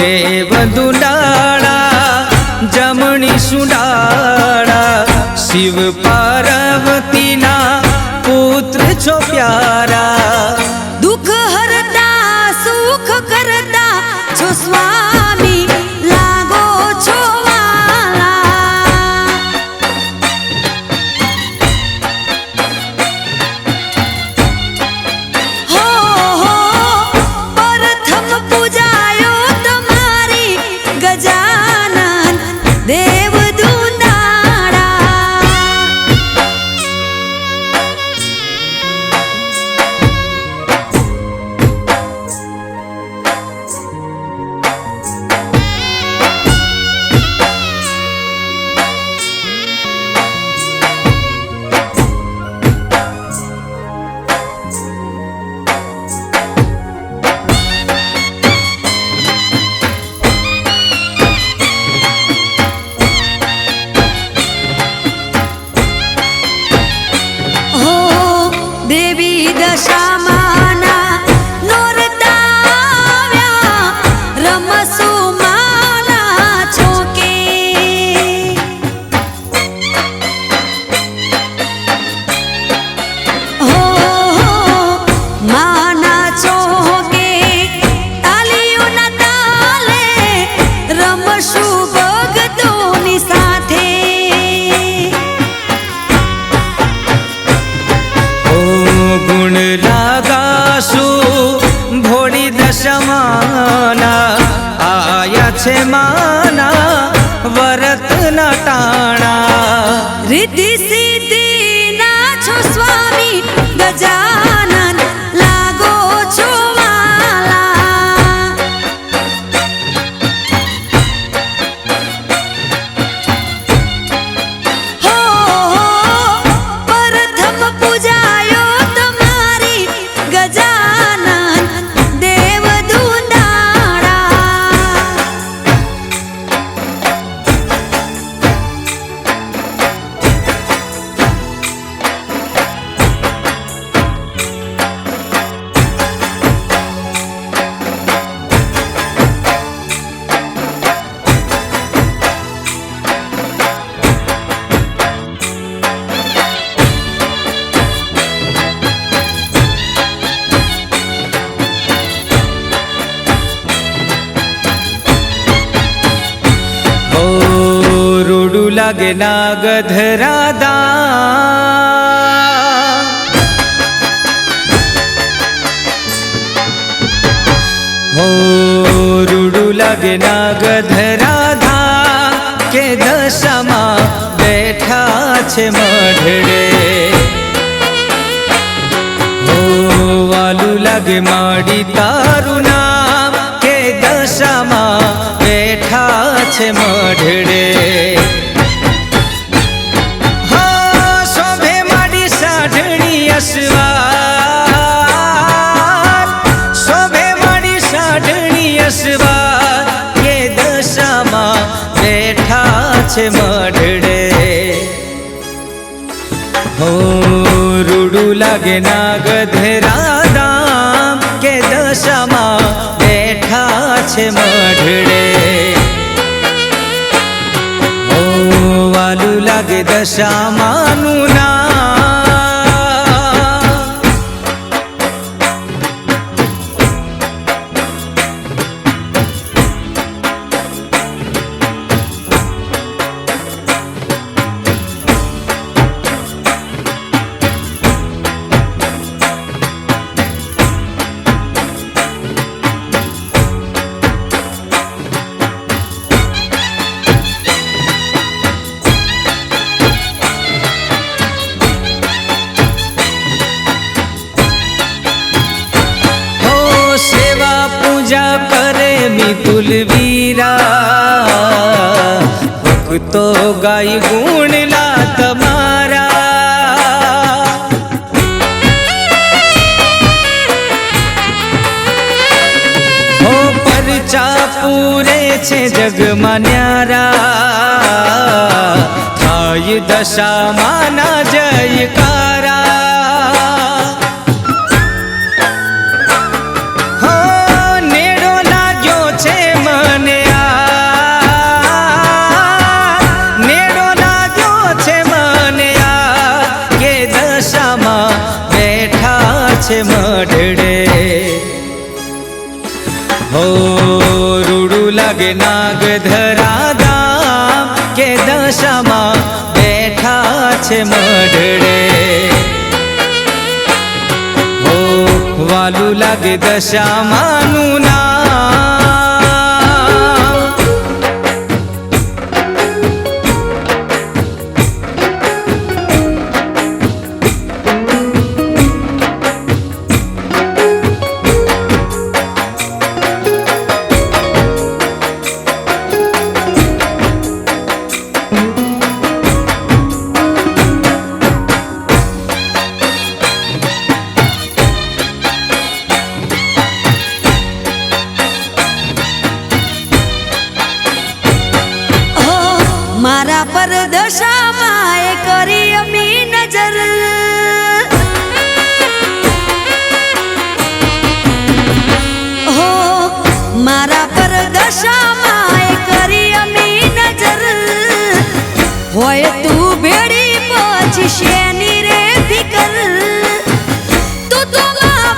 देव दुलाड़ा जमणी सुडाड़ा शिव पार्वती ना पुत्र छो प्यारा। दुख हरता सुख करता छो स्वामी लागो छो वाला। हो प्रथम पूजायो तमारी गजानन देव दुलाड़ा। देवी दशामाना नोरता आव्या रमसु माना छोके। हो माना छोके तालियों ना ताले रमसु भगतोनी साथे। गुण लगासु भोड़ी दशमाना आया छे माना वरत न टाणा। रिद्धि सिद्धि ना छो स्वामी गजानन लागो छो वाला। हो प्रथम पूजायो तमारी गजानन देव दुलाड़ा। रूडू लागे नागधरा दा हो रूडू लागे नागधरा धा के दशामा बैठा छे मढड़े। हो वालू लागे माड़ी तारू नाम के दशामा बैठा छे मढड़े। हो शोभे माड़ी साढणी अस्वार शोभे माड़ी साढणी अस्वार के दशामा बैठा छे मढड़े। हो रूडू लागे नागधरा दाम के दशामा बैठा छे मढड़े। हो वालू लागे दशामानु नाम। मितुल वीरा भक्तो गाय गुण ला तमारा। हो परचा पूरे छे जग मान्यारा थाय दशा माना जयकारा। मन છે મઢડે. હો રૂડું લાગે નાગધરા ધામ કે દશામાં બેઠા છે મઢડે. હો વાલું લાગે દશામાનું નામ. મારા પર દશામાં એ કરી અમી નજર. હો મારા પર દશામાં એ કરી અમી નજર. હોય તું ભેડી પછી શેની રે ફિકર. તું તો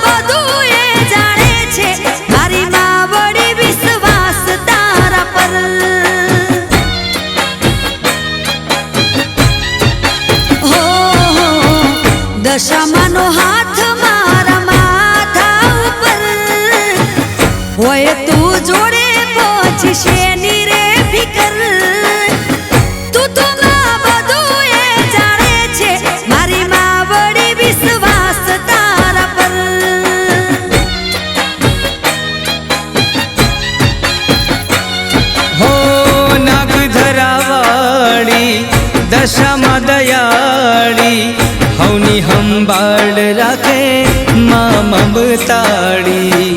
બધું એ જાણે છે મારી માં વળી વિશ્વાસ તારા પર. દશામાનો હાથ મારા માથા ઉપર હોય તું જોડે પછી શેની રે ફિકર. તું તો બધું એ જાણે છે મારી માં વળી વિશ્વાસ તારા પર. હો નાગધરાવાળી દશામાં દયાળી હવની સંભાળ રાખે માં મમતાળી.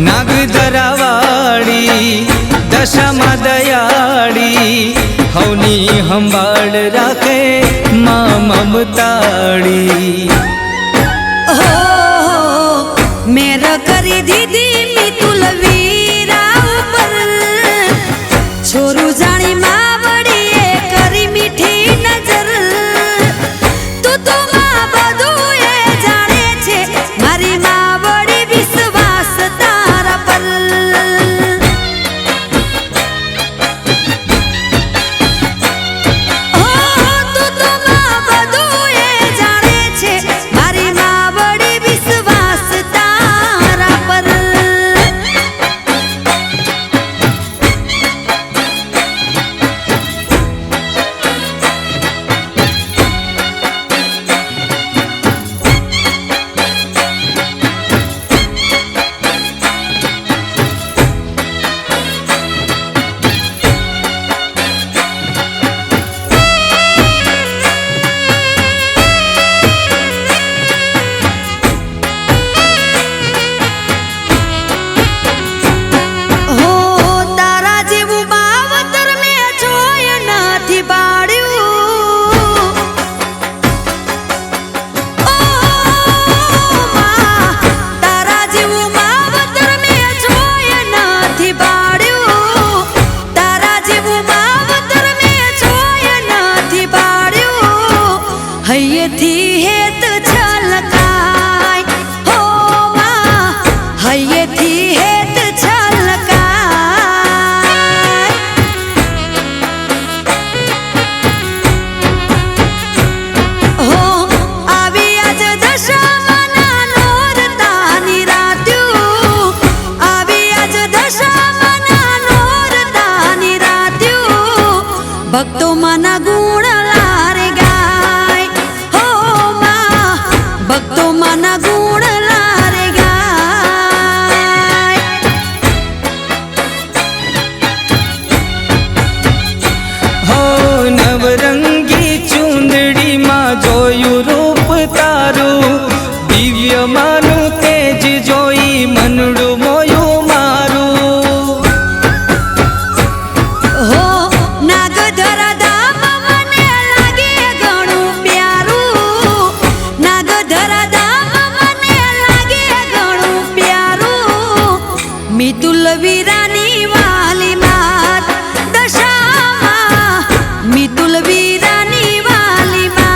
નાગધરાવાળી દશામાં દયાળી હવની સંભાળ રાખે માં મમતાળી. હો મેર કરી દીધી મિતુલ વીરા ઉપર. છોરું જાણી માં વળી એ કરી મીઠી નજર. તું તો બધું એ જાણે છે મારી માં વળી વિશ્વાસ તારા પર. તું તો બધું એ જાણે છે મારી માં વળી વિશ્વાસ તારા પર. હૈયેથી હેત છલકાય. હો માં હૈયેથી હેત છલકાય. હો આવી આજ દશામાના નોરતાની રાત્યું. આવી આજ દશામાના નોરતાની રાત્યું. ભક્તો માના ગુણ લારે ગાય. હો માં ભક્તો માના ગુણ લારે ગાય. હો નવરંગી ચૂંદડીમાં જોયું રૂપ તારું. દિવ્ય માનું તેજ જોઈ મનડું મોયું મારું. હો નાગધરા ધામ મને લાગે ઘણું પ્યારું. નાગધરા ધામ મને લાગે ઘણું પ્યારું. મિતુલ વીરાની વાલી માત દશામાં. મિતુલ વીરાની વાલી માત.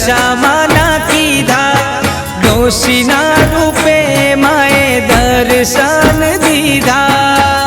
દશામાના કીધા ડોશીના રૂપે માએ દર્શન દીધા